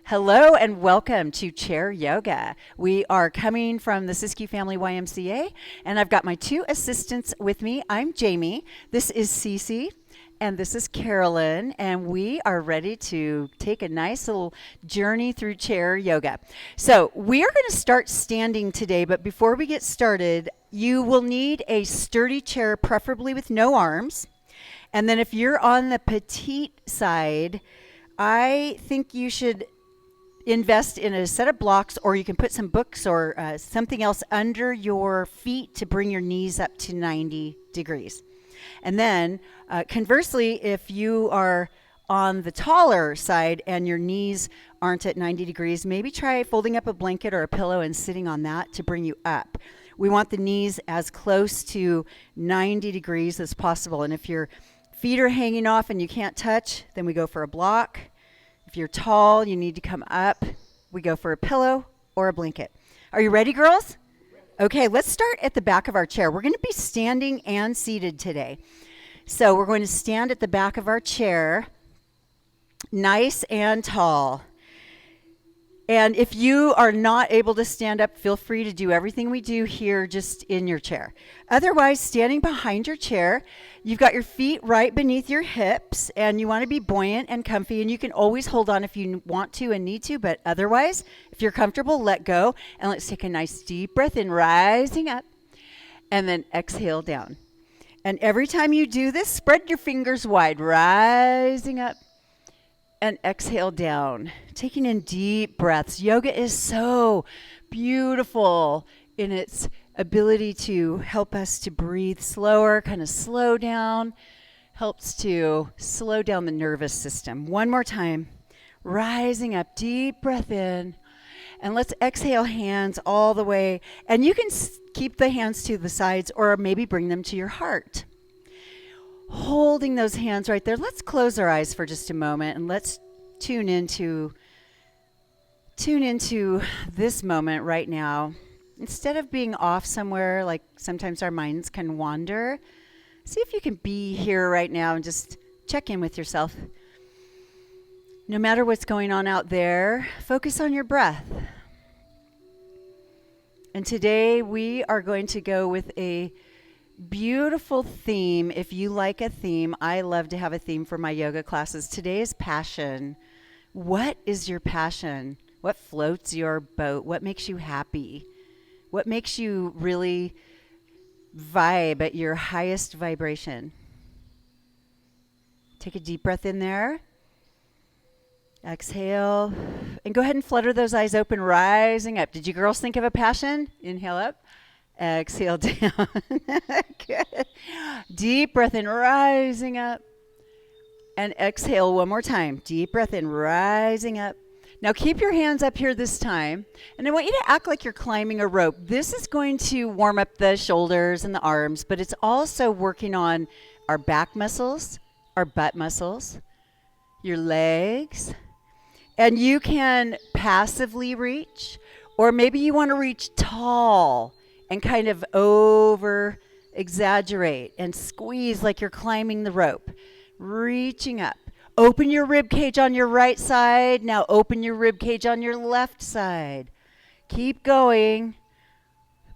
Hello and welcome to Chair Yoga. We are coming from the CeCe Family YMCA, and I've got my two assistants with me. I'm Jami, this is CeCe, and this is Carolyn, and we are ready to take a nice little journey through Chair Yoga. So we are going to start standing today, but before we get started, you will need a sturdy chair, preferably with no arms. And then if you're on the petite side, I think you should invest in a set of blocks, or you can put some books or something else under your feet to bring your knees up to 90 degrees. And then conversely, if you are on the taller side and your knees aren't at 90 degrees, maybe try folding up a blanket or a pillow and sitting on that to bring you up. We want the knees as close to 90 degrees as possible. And if your feet are hanging off and you can't touch, then we go for a block. If you're tall, you need to come up. We go for a pillow or a blanket. Are you ready, girls? Okay, let's start at the back of our chair. We're going to be standing and seated today. So we're going to stand at the back of our chair, nice and tall. And if you are not able to stand up, feel free to do everything we do here just in your chair. Otherwise, standing behind your chair, you've got your feet right beneath your hips, and you want to be buoyant and comfy, and you can always hold on if you want to and need to, but otherwise, if you're comfortable, let go. And let's take a nice deep breath in, rising up, and then exhale down. And every time you do this, spread your fingers wide, rising up, and exhale down, taking in deep breaths. Yoga is so beautiful in its ability to help us to breathe slower, kind of slow down, helps to slow down the nervous system. One more time, rising up, deep breath in, and let's exhale, hands all the way. And you can keep the hands to the sides or maybe bring them to your heart. Holding those hands right there. Let's close our eyes for just a moment and let's tune into this moment right now. Instead of being off somewhere, like sometimes our minds can wander, see if you can be here right now and just check in with yourself. No matter what's going on out there, focus on your breath. And today we are going to go with a beautiful theme. If you like a theme, I love to have a theme for my yoga classes. Today is passion. What is your passion? What floats your boat? What makes you happy? What makes you really vibe at your highest vibration? Take a deep breath in there. Exhale. And go ahead and flutter those eyes open, rising up. Did you girls think of a passion? Inhale up. Exhale down. Good. Deep breath in, rising up. And exhale one more time. Deep breath in, rising up. Now keep your hands up here this time. And I want you to act like you're climbing a rope. This is going to warm up the shoulders and the arms, but it's also working on our back muscles, our butt muscles, your legs. And you can passively reach, or maybe you want to reach tall and kind of over exaggerate and squeeze like you're climbing the rope, reaching up. Open your rib cage on your right side. Now open your rib cage on your left side. Keep going.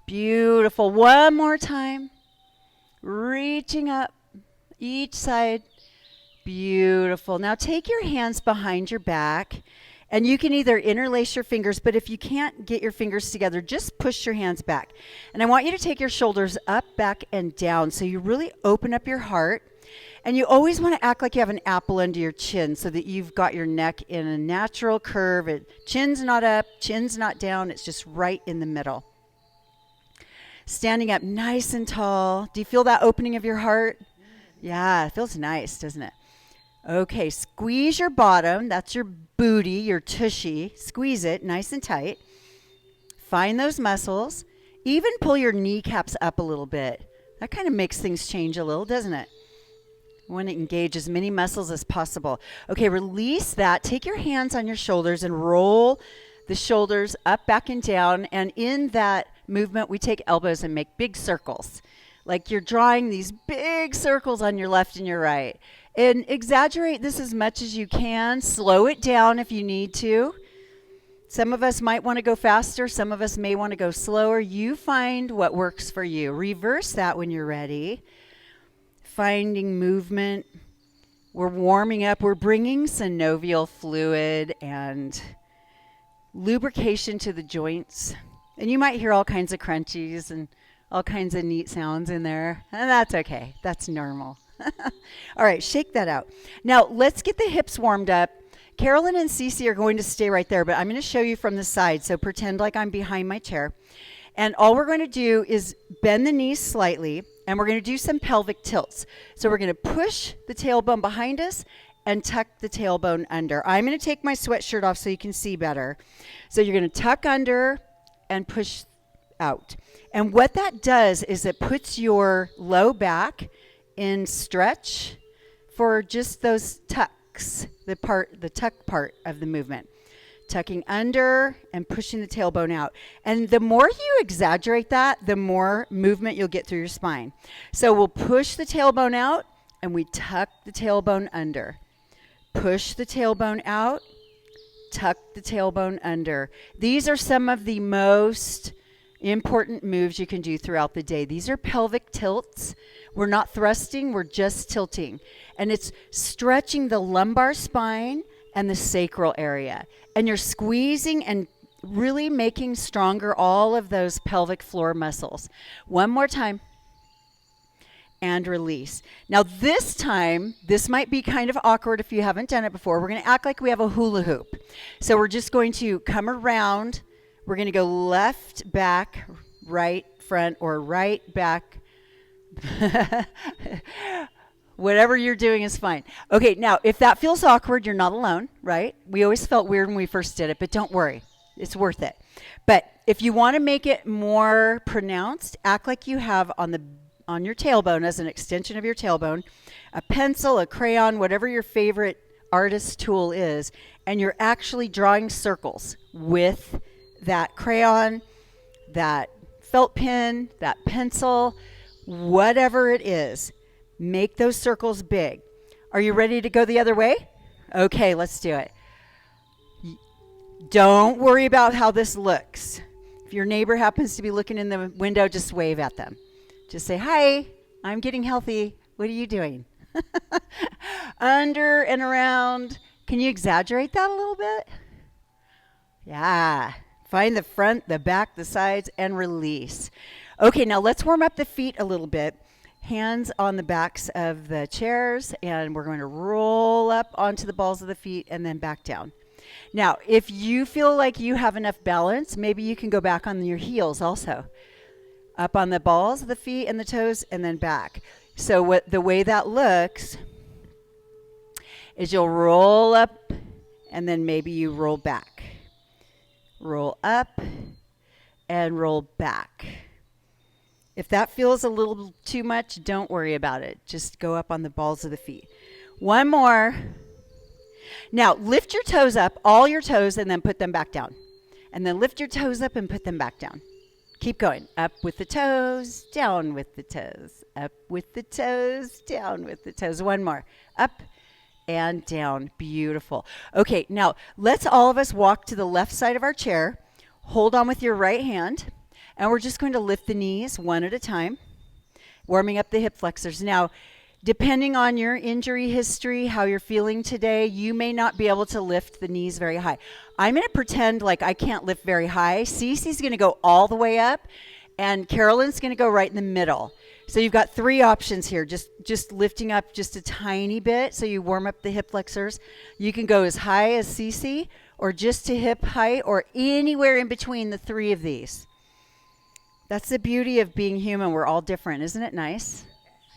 Beautiful. One more time. Reaching up each side. Beautiful. Now take your hands behind your back. And you can either interlace your fingers, but if you can't get your fingers together, just push your hands back. And I want you to take your shoulders up, back, and down. So you really open up your heart. And you always want to act like you have an apple under your chin so that you've got your neck in a natural curve. Chin's not up, chin's not down. It's just right in the middle. Standing up nice and tall. Do you feel that opening of your heart? Yeah, it feels nice, doesn't it? Okay, squeeze your bottom. That's your booty, your tushy. Squeeze it nice and tight. Find those muscles. Even pull your kneecaps up a little bit. That kind of makes things change a little, doesn't it? You want to engage as many muscles as possible. Okay, release that. Take your hands on your shoulders and roll the shoulders up, back, and down. And in that movement, we take elbows and make big circles. Like you're drawing these big circles on your left and your right. And exaggerate this as much as you can. Slow it down if you need to. Some of us might want to go faster. Some of us may want to go slower. You find what works for you. Reverse that when you're ready. Finding movement. We're warming up. We're bringing synovial fluid and lubrication to the joints. And you might hear all kinds of crunchies and all kinds of neat sounds in there. And that's okay. That's normal. All right, shake that out. Now, let's get the hips warmed up. Carolyn and CeCe are going to stay right there, but I'm going to show you from the side. So pretend like I'm behind my chair. And all we're going to do is bend the knees slightly, and we're going to do some pelvic tilts. So we're going to push the tailbone behind us and tuck the tailbone under. I'm going to take my sweatshirt off so you can see better. So you're going to tuck under and push out. And what that does is it puts your low back in stretch for just those tucks, the tuck part of the movement. Tucking under and pushing the tailbone out. And the more you exaggerate that, the more movement you'll get through your spine. So we'll push the tailbone out and we tuck the tailbone under. Push the tailbone out, tuck the tailbone under. These are some of the most important moves you can do throughout the day. These are pelvic tilts. We're not thrusting, we're just tilting. And it's stretching the lumbar spine and the sacral area. And you're squeezing and really making stronger all of those pelvic floor muscles. One more time. And release. Now this time, this might be kind of awkward if you haven't done it before. We're going to act like we have a hula hoop. So we're just going to come around. We're going to go left, back, right, front, or right, back. Whatever you're doing is fine. Okay, now, if that feels awkward, you're not alone, right? We always felt weird when we first did it, but don't worry. It's worth it. But if you want to make it more pronounced, act like you have on your tailbone, as an extension of your tailbone, a pencil, a crayon, whatever your favorite artist tool is, and you're actually drawing circles with that crayon, that felt pen, that pencil, whatever it is. Make those circles big. Are you ready to go the other way? Okay, let's do it. Don't worry about how this looks. If your neighbor happens to be looking in the window, just wave at them. Just say, hi, I'm getting healthy. What are you doing? Under and around. Can you exaggerate that a little bit? Yeah. Find the front, the back, the sides, and release. Okay, now let's warm up the feet a little bit. Hands on the backs of the chairs, and we're going to roll up onto the balls of the feet and then back down. Now, if you feel like you have enough balance, maybe you can go back on your heels also. Up on the balls of the feet and the toes, and then back. So the way that looks is you'll roll up, and then maybe you roll back. Roll up, and roll back. If that feels a little too much, don't worry about it. Just go up on the balls of the feet. One more. Now, lift your toes up, all your toes, and then put them back down. And then lift your toes up and put them back down. Keep going. Up with the toes, down with the toes. Up with the toes, down with the toes. One more. Up and down. Beautiful. Okay, now let's all of us walk to the left side of our chair. Hold on with your right hand. And we're just going to lift the knees one at a time, warming up the hip flexors. Now, depending on your injury history, how you're feeling today, you may not be able to lift the knees very high. I'm going to pretend like I can't lift very high. CeCe's going to go all the way up, and Carolyn's going to go right in the middle. So you've got three options here, just lifting up just a tiny bit so you warm up the hip flexors. You can go as high as CeCe, or just to hip height, or anywhere in between the three of these. That's the beauty of being human. We're all different. Isn't it nice?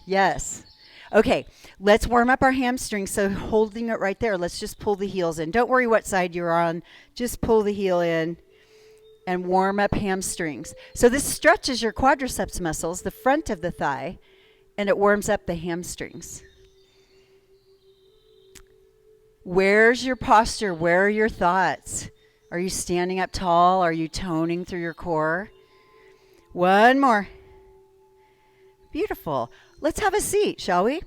Yes. Okay, let's warm up our hamstrings. So holding it right there, let's just pull the heels in. Don't worry what side you're on. Just pull the heel in and warm up hamstrings. So this stretches your quadriceps muscles, the front of the thigh, and it warms up the hamstrings. Where's your posture? Where are your thoughts? Are you standing up tall? Are you toning through your core? One more. Beautiful. Let's have a seat, shall we?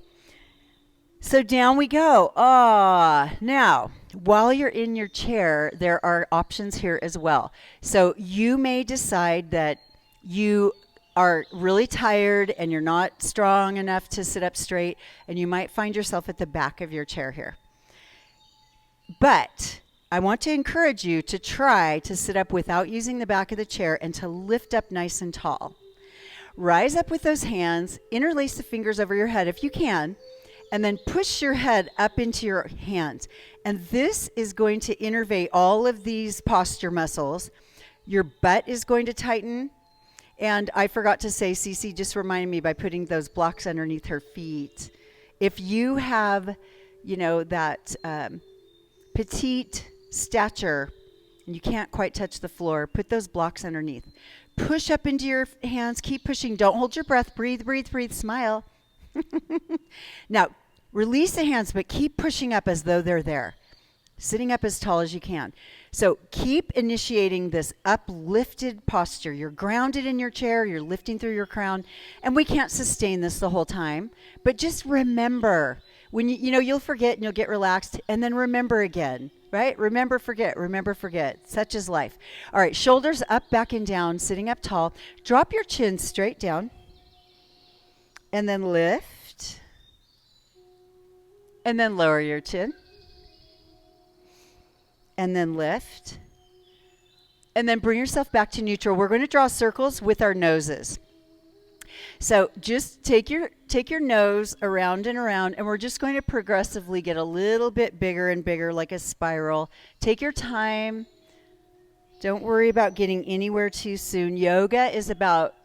So down we go. Now, While you're in your chair, there are options here as well. So you may decide that you are really tired and you're not strong enough to sit up straight, and you might find yourself at the back of your chair here. But I want to encourage you to try to sit up without using the back of the chair and to lift up nice and tall. Rise up with those hands, interlace the fingers over your head if you can, and then push your head up into your hands. And this is going to innervate all of these posture muscles. Your butt is going to tighten. And I forgot to say, CeCe just reminded me by putting those blocks underneath her feet. If you have, that petite stature and you can't quite touch the floor, put those blocks underneath. Push up into your hands. Keep pushing. Don't hold your breath. Breathe, breathe, breathe. Smile. Now, release the hands, but keep pushing up as though they're there. Sitting up as tall as you can. So keep initiating this uplifted posture. You're grounded in your chair. You're lifting through your crown. And we can't sustain this the whole time. But just remember, when you'll forget and you'll get relaxed. And then remember again, right? Remember, forget. Remember, forget. Such is life. All right, shoulders up, back, and down. Sitting up tall. Drop your chin straight down. And then lift. And then lower your chin. And then lift. And then bring yourself back to neutral. We're going to draw circles with our noses. So just take your nose around and around, and we're just going to progressively get a little bit bigger and bigger like a spiral. Take your time. Don't worry about getting anywhere too soon. Yoga is about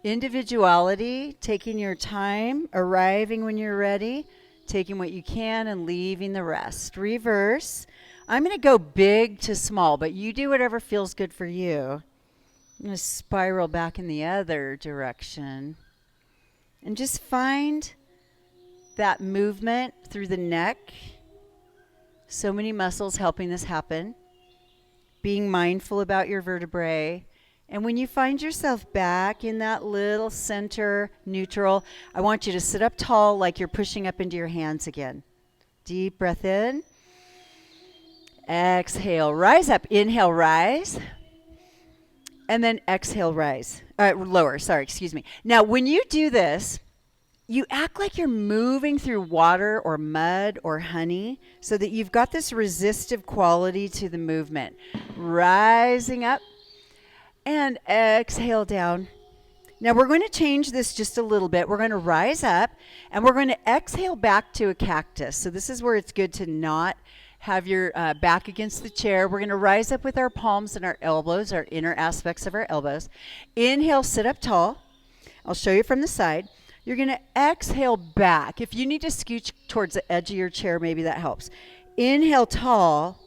individuality, taking your time, arriving when you're ready, taking what you can and leaving the rest. Reverse. I'm going to go big to small, but you do whatever feels good for you. I'm going to spiral back in the other direction. And just find that movement through the neck. So many muscles helping this happen. Being mindful about your vertebrae. And when you find yourself back in that little center neutral, I want you to sit up tall like you're pushing up into your hands again. Deep breath in. Exhale, rise up. Inhale, rise. And then exhale, rise. Lower, excuse me. Now, when you do this, you act like you're moving through water or mud or honey so that you've got this resistive quality to the movement. Rising up and exhale down. Now, we're going to change this just a little bit. We're going to rise up and we're going to exhale back to a cactus. So this is where it's good to not have your back against the chair. We're going to rise up with our palms and our elbows, our inner aspects of our elbows. Inhale, sit up tall. I'll show you from the side. You're going to exhale back. If you need to scooch towards the edge of your chair, maybe that helps. Inhale, tall.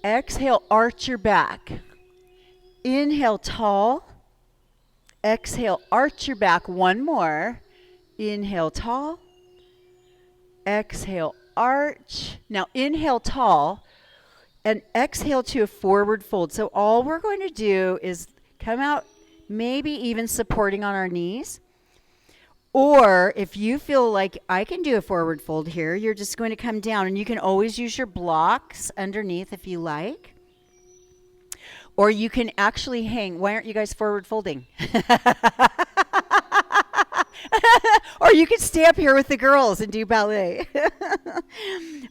Exhale, arch your back. Inhale, tall. Exhale, arch your back. One more. Inhale, tall. Exhale, arch. Now inhale tall and exhale to a forward fold. So all we're going to do is come out, maybe even supporting on our knees. Or if you feel like I can do a forward fold here, you're just going to come down, and you can always use your blocks underneath if you like. Or you can actually hang. Why aren't you guys forward folding? Or you could stay up here with the girls and do ballet.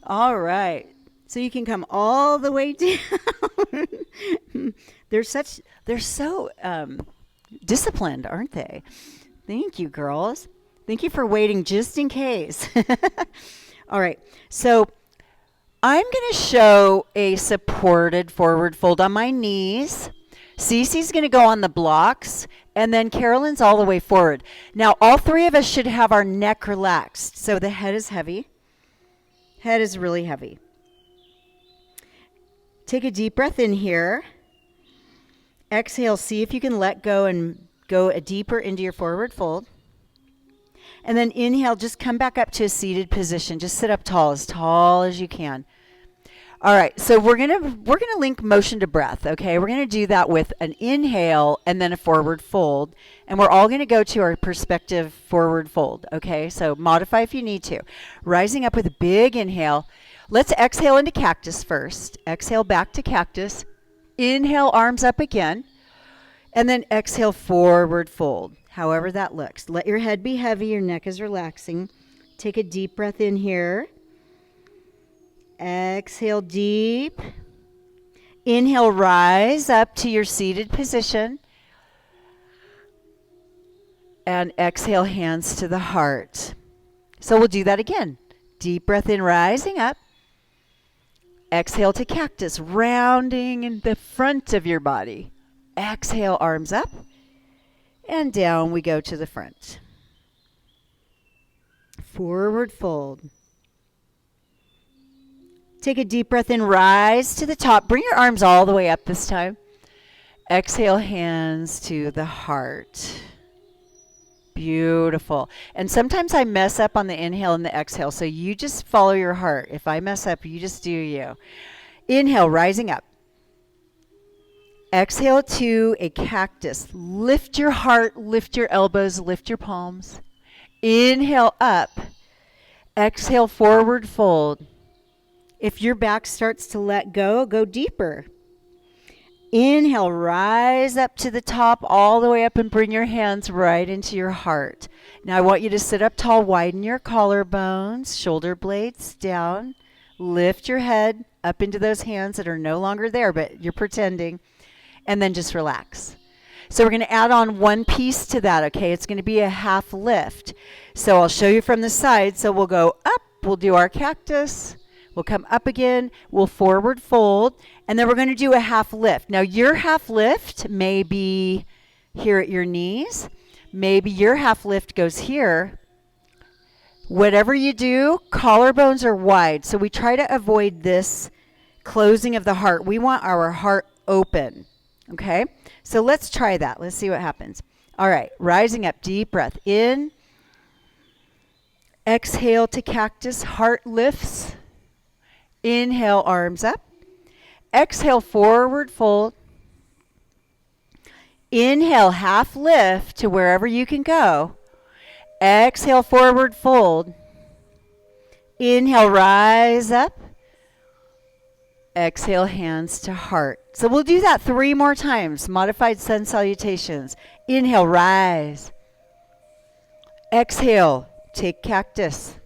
All right. So you can come all the way down. They're so disciplined, aren't they? Thank you, girls. Thank you for waiting just in case. All right. So I'm going to show a supported forward fold on my knees. CeCe's going to go on the blocks, and then Carolyn's all the way forward. Now, all three of us should have our neck relaxed. So the head is heavy. Head is really heavy. Take a deep breath in here. Exhale, see if you can let go and go deeper into your forward fold. And then inhale, just come back up to a seated position. Just sit up tall as you can. All right, so we're gonna link motion to breath, okay? We're gonna do that with an inhale and then a forward fold, and we're all gonna go to our perspective forward fold, okay? So modify if you need to. Rising up with a big inhale, Let's exhale into cactus first. Exhale back to cactus. Inhale, arms up again. And then exhale, forward fold. However that looks. Let your head be heavy. Your neck is relaxing. Take a deep breath in here. Exhale deep. Inhale, rise up to your seated position. And exhale, hands to the heart. So we'll do that again. Deep breath in, rising up. Exhale to cactus, rounding in the front of your body. Exhale, arms up. And down we go to the front. Forward fold. Take a deep breath in, rise to the top. Bring your arms all the way up this time. Exhale, hands to the heart. Beautiful. And sometimes I mess up on the inhale and the exhale, so you just follow your heart. If I mess up, you just do you. Inhale, rising up. Exhale to a cactus. Lift your heart, lift your elbows, lift your palms. Inhale up. Exhale, forward fold. If your back starts to let go, go deeper. Inhale, rise up to the top, all the way up, and bring your hands right into your heart. Now I want you to sit up tall, widen your collarbones, shoulder blades down. Lift your head up into those hands that are no longer there, but you're pretending. And then just relax. So we're going to add on one piece to that, okay? It's going to be a half lift. So I'll show you from the side. So we'll go up, we'll do our cactus. We'll come up again, we'll forward fold, and then we're going to do a half lift. Now your half lift may be here at your knees. Maybe your half lift goes here. Whatever you do, collarbones are wide. So we try to avoid this closing of the heart. We want our heart open, okay? So let's try that. Let's see what happens. All right, rising up, deep breath in. Exhale to cactus, heart lifts. Inhale, arms up. Exhale, forward fold. Inhale, half lift to wherever you can go. Exhale, forward fold. Inhale, rise up. Exhale, hands to heart. So we'll do that 3 more times. Modified sun salutations. Inhale, rise. Exhale, take cactus.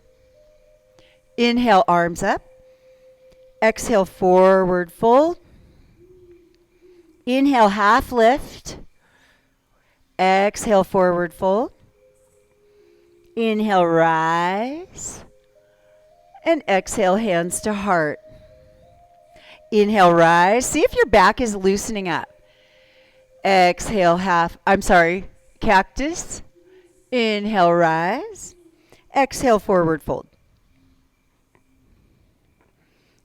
Inhale, arms up. Exhale, forward fold. Inhale, half lift. Exhale, forward fold. Inhale, rise. And exhale, hands to heart. Inhale, rise. See if your back is loosening up. Exhale, cactus. Inhale, rise. Exhale, forward fold.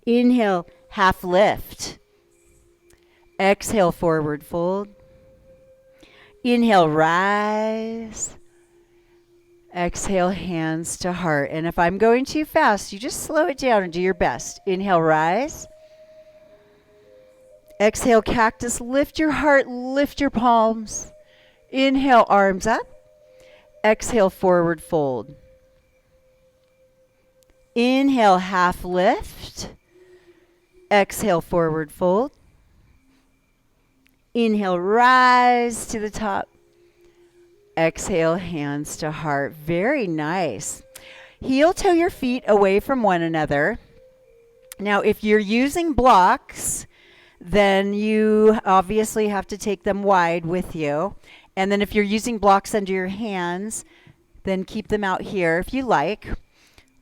Inhale, half lift. Exhale, forward fold. Inhale, rise. Exhale, hands to heart. And if I'm going too fast, you just slow it down and do your best. Inhale, rise. Exhale, cactus. Lift your heart, lift your palms. Inhale, arms up. Exhale, forward fold. Inhale, half lift. Exhale, forward fold. Inhale, rise to the top. Exhale, hands to heart. Very nice. Heel toe your feet away from one another. Now, if you're using blocks, then you obviously have to take them wide with you. And then if you're using blocks under your hands, then keep them out here if you like,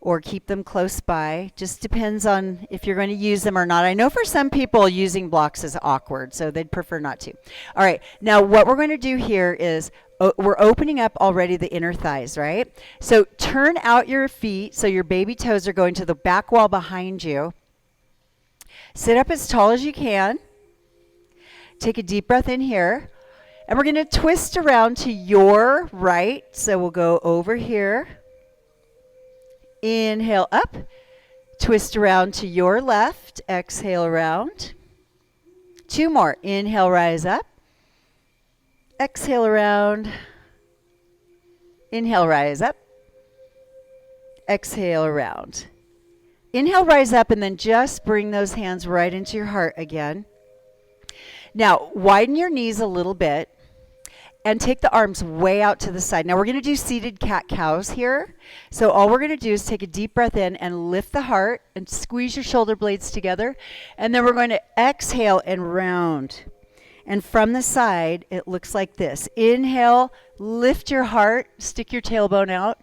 or keep them close by. Just depends on if you're going to use them or not. I know for some people using blocks is awkward, so they'd prefer not to. All right, now what we're going to do here is we're opening up already the inner thighs, right? So turn out your feet so your baby toes are going to the back wall behind you. Sit up as tall as you can. Take a deep breath in here. And we're going to twist around to your right. So we'll go over here. Inhale up. Twist around to your left. Exhale around. 2 more. Inhale, rise up. Exhale around. Inhale, rise up. Exhale around. Inhale, rise up, and then just bring those hands right into your heart again. Now, widen your knees a little bit and take the arms way out to the side. Now, we're going to do seated cat-cows here. So all we're going to do is take a deep breath in and lift the heart and squeeze your shoulder blades together. And then we're going to exhale and round. And from the side, it looks like this. Inhale, lift your heart, stick your tailbone out,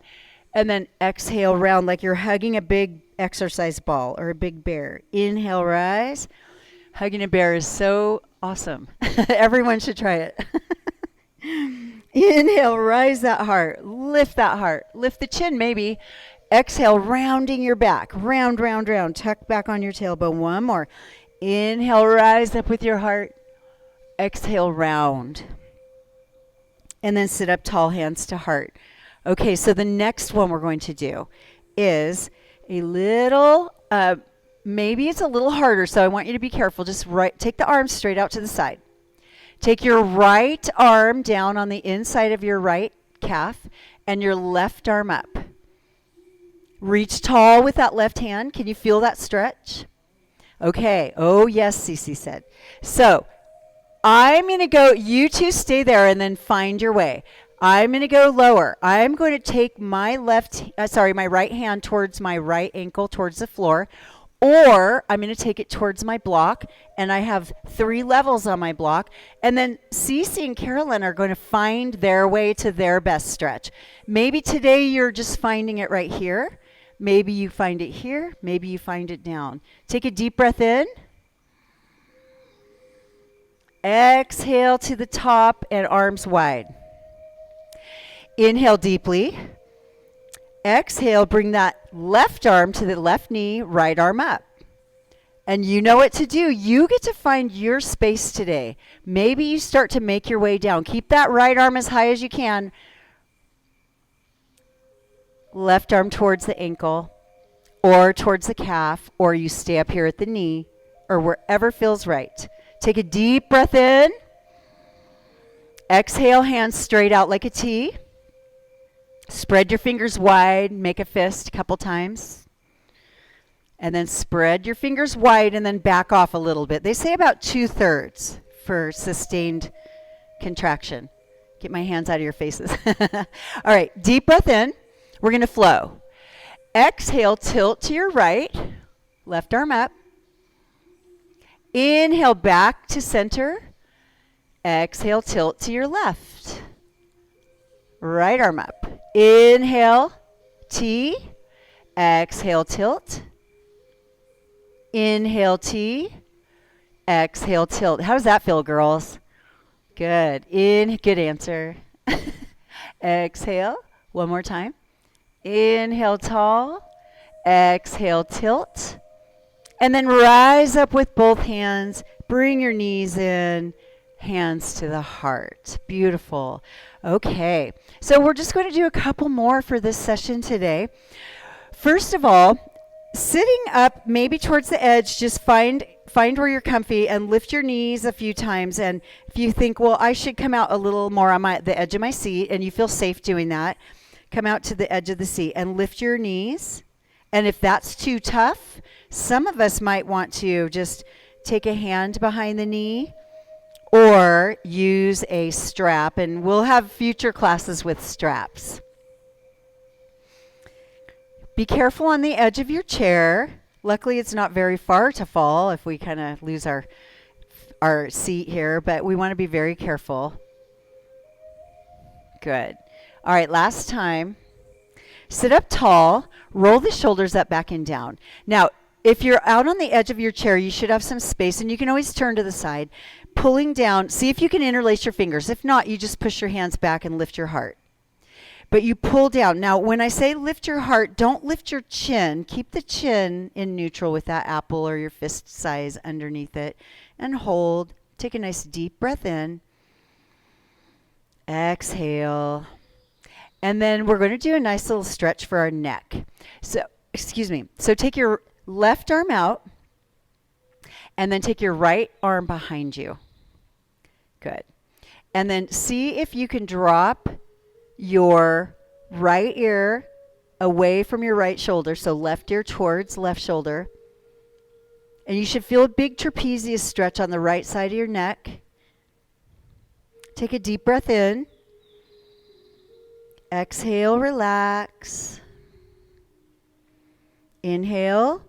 and then exhale, round like you're hugging a big exercise ball or a big bear. Inhale, rise. Hugging a bear is so awesome. Everyone should try it. Inhale, rise that heart. Lift that heart. Lift the chin maybe. Exhale, rounding your back. Round, round, round. Tuck back on your tailbone. One more. Inhale, rise up with your heart. Exhale, round. And then sit up tall, hands to heart. Okay, so the next one we're going to do is a little, maybe it's a little harder, so I want you to be careful. Just take the arms straight out to the side. Take your right arm down on the inside of your right calf and your left arm up. Reach tall with that left hand. Can you feel that stretch? Okay. Oh, yes, CeCe said. So I'm going to go, you two stay there and then find your way. I'm going to go lower. I'm going to take my my right hand towards my right ankle towards the floor, or I'm going to take it towards my block, and I have 3 levels on my block. And then CeCe and Carolyn are going to find their way to their best stretch. Maybe today you're just finding it right here. Maybe you find it here. Maybe you find it down. Take a deep breath in. Exhale to the top and arms wide. Inhale deeply. Exhale, bring that left arm to the left knee, right arm up. And you know what to do. You get to find your space today. Maybe you start to make your way down. Keep that right arm as high as you can. Left arm towards the ankle or towards the calf, or you stay up here at the knee or wherever feels right. Take a deep breath in. Exhale, hands straight out like a T. Spread your fingers wide, make a fist a couple times. And then spread your fingers wide and then back off a little bit. They say about 2/3 for sustained contraction. Get my hands out of your faces. All right, deep breath in. We're going to flow. Exhale, tilt to your right, left arm up. Inhale, back to center. Exhale, tilt to your left. Right arm up. Inhale, T. Exhale, tilt. Inhale, T. Exhale, tilt. How does that feel, girls? Good. Good answer. Exhale. One more time. Inhale, tall. Exhale, tilt. And then rise up with both hands. Bring your knees in. Hands to the heart. Beautiful. Okay, so we're just going to do a couple more for this session today. First of all, sitting up maybe towards the edge, just find where you're comfy and lift your knees a few times. And if you think, well, I should come out a little more on the edge of my seat, and you feel safe doing that, come out to the edge of the seat and lift your knees. And if that's too tough, some of us might want to just take a hand behind the knee or use a strap, and we'll have future classes with straps. Be careful on the edge of your chair. Luckily, it's not very far to fall if we kind of lose our seat here, but we want to be very careful. Good. All right, last time. Sit up tall, roll the shoulders up, back, and down. Now, if you're out on the edge of your chair, you should have some space, and you can always turn to the side. Pulling down, see if you can interlace your fingers. If not, you just push your hands back and lift your heart. But you pull down. Now, when I say lift your heart, don't lift your chin. Keep the chin in neutral with that apple or your fist size underneath it. And hold. Take a nice deep breath in. Exhale. And then we're going to do a nice little stretch for our neck. So take your left arm out. And then take your right arm behind you. Good. And then see if you can drop your right ear away from your right shoulder. So left ear towards left shoulder. And you should feel a big trapezius stretch on the right side of your neck. Take a deep breath in. Exhale, relax. Inhale.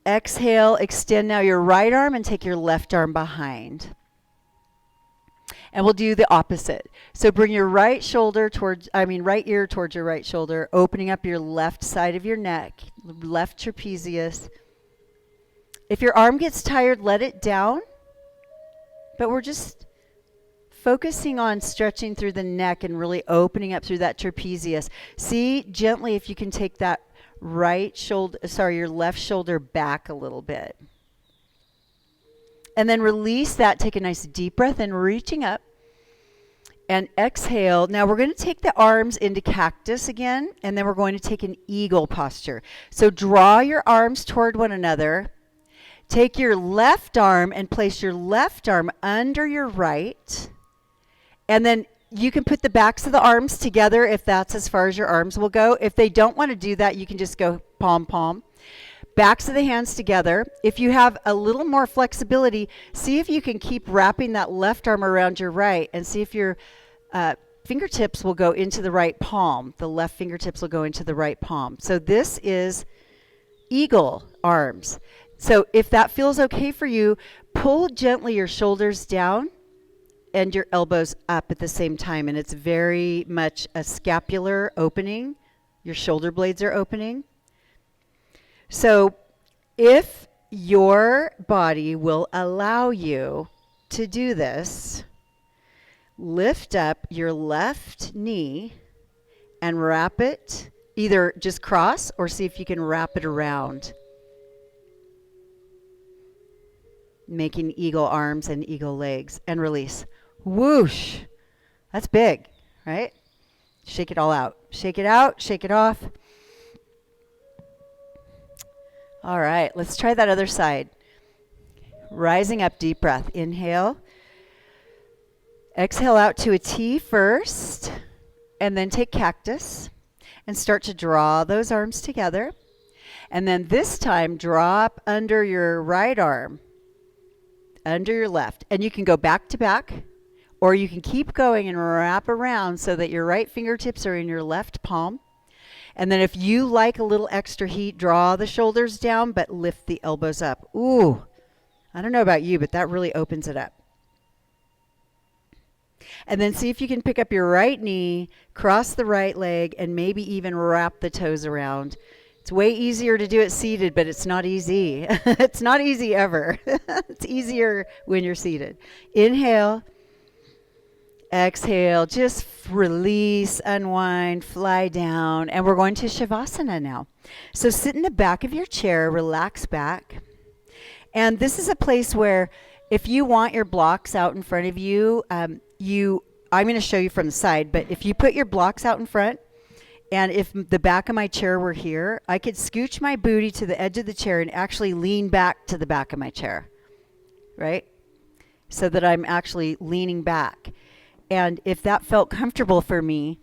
Exhale, extend now your right arm and take your left arm behind. And we'll do the opposite. So bring your right ear towards your right shoulder, opening up your left side of your neck, left trapezius. If your arm gets tired, let it down. But we're just focusing on stretching through the neck and really opening up through that trapezius. See gently if you can take that your left shoulder back a little bit. And then release that. Take a nice deep breath in, reaching up. And exhale. Now we're going to take the arms into cactus again, and then we're going to take an eagle posture. So draw your arms toward one another. Take your left arm and place your left arm under your right. And then you can put the backs of the arms together if that's as far as your arms will go. If they don't want to do that, you can just go palm, palm. Backs of the hands together. If you have a little more flexibility, see if you can keep wrapping that left arm around your right and see if your fingertips will go into the right palm. The left fingertips will go into the right palm. So this is eagle arms. So if that feels okay for you, pull gently your shoulders down and your elbows up at the same time. And it's very much a scapular opening. Your shoulder blades are opening. So if your body will allow you to do this, lift up your left knee and wrap it, either just cross or see if you can wrap it around. Making eagle arms and eagle legs, and release. Whoosh. That's big, right? Shake it all out. Shake it out, shake it off. All right, let's try that other side. Rising up, deep breath. Inhale. Exhale out to a T first, and then take cactus and start to draw those arms together. And then this time, drop under your right arm, under your left. And you can go back to back, or you can keep going and wrap around so that your right fingertips are in your left palm. And then if you like a little extra heat, draw the shoulders down, but lift the elbows up. Ooh, I don't know about you, but that really opens it up. And then see if you can pick up your right knee, cross the right leg, and maybe even wrap the toes around. It's way easier to do it seated, but it's not easy. It's not easy ever. It's easier when you're seated. Inhale. Exhale. Just release, unwind, fly down. And we're going to Shavasana now. So sit in the back of your chair, relax back. And this is a place where if you want your blocks out in front of you, I'm going to show you from the side, but if you put your blocks out in front, and if the back of my chair were here, I could scooch my booty to the edge of the chair and actually lean back to the back of my chair, right? So that I'm actually leaning back. And if that felt comfortable for me,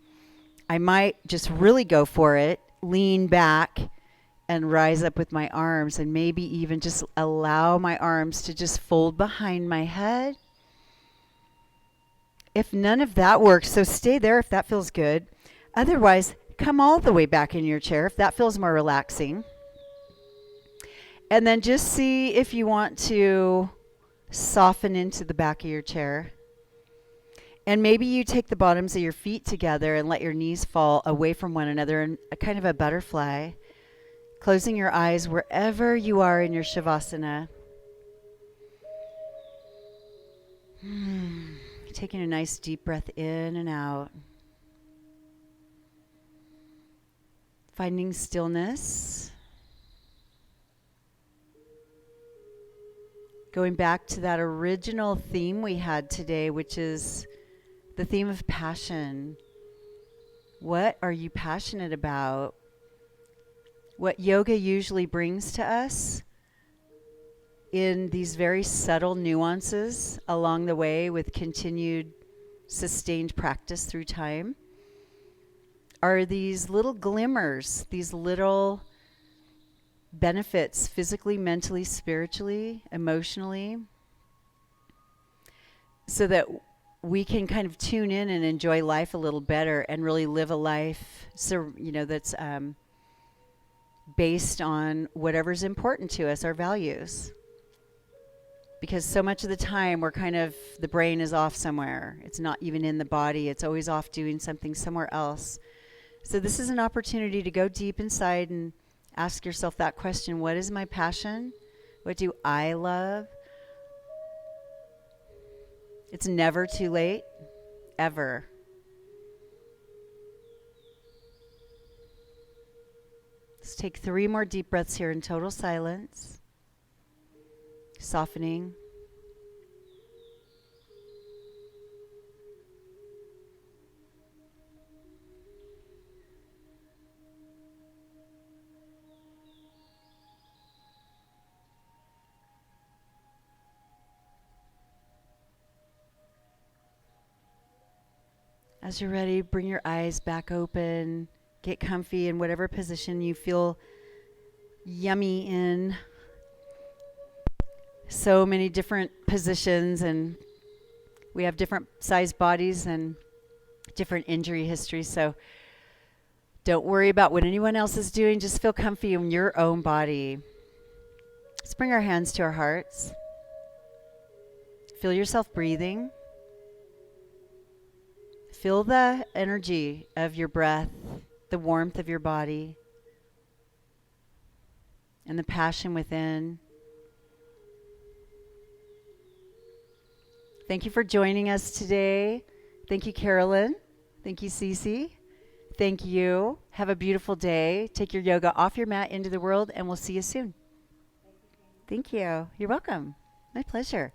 I might just really go for it, lean back and rise up with my arms, and maybe even just allow my arms to just fold behind my head. If none of that works, so stay there if that feels good. Otherwise, come all the way back in your chair if that feels more relaxing. And then just see if you want to soften into the back of your chair. And maybe you take the bottoms of your feet together and let your knees fall away from one another in a kind of a butterfly. Closing your eyes wherever you are in your Shavasana. Taking a nice deep breath in and out. Finding stillness. Going back to that original theme we had today, which is the theme of passion. What are you passionate about? What yoga usually brings to us in these very subtle nuances along the way with continued sustained practice through time are these little glimmers, these little benefits physically, mentally, spiritually, emotionally, so that we can kind of tune in and enjoy life a little better and really live a life, so that's based on whatever's important to us, our values. Because so much of the time the brain is off somewhere. It's not even in the body. It's always off doing something somewhere else. So this is an opportunity to go deep inside and ask yourself that question: what is my passion? What do I love? It's never too late, ever. Let's take 3 more deep breaths here in total silence. Softening. As you're ready, bring your eyes back open. Get comfy in whatever position you feel yummy in. So many different positions, and we have different sized bodies and different injury histories, so don't worry about what anyone else is doing. Just feel comfy in your own body. Let's bring our hands to our hearts. Feel yourself breathing. Feel the energy of your breath, the warmth of your body, and the passion within. Thank you for joining us today. Thank you, Carolyn. Thank you, CeCe. Thank you. Have a beautiful day. Take your yoga off your mat into the world, and we'll see you soon. Thank you. You're welcome. My pleasure.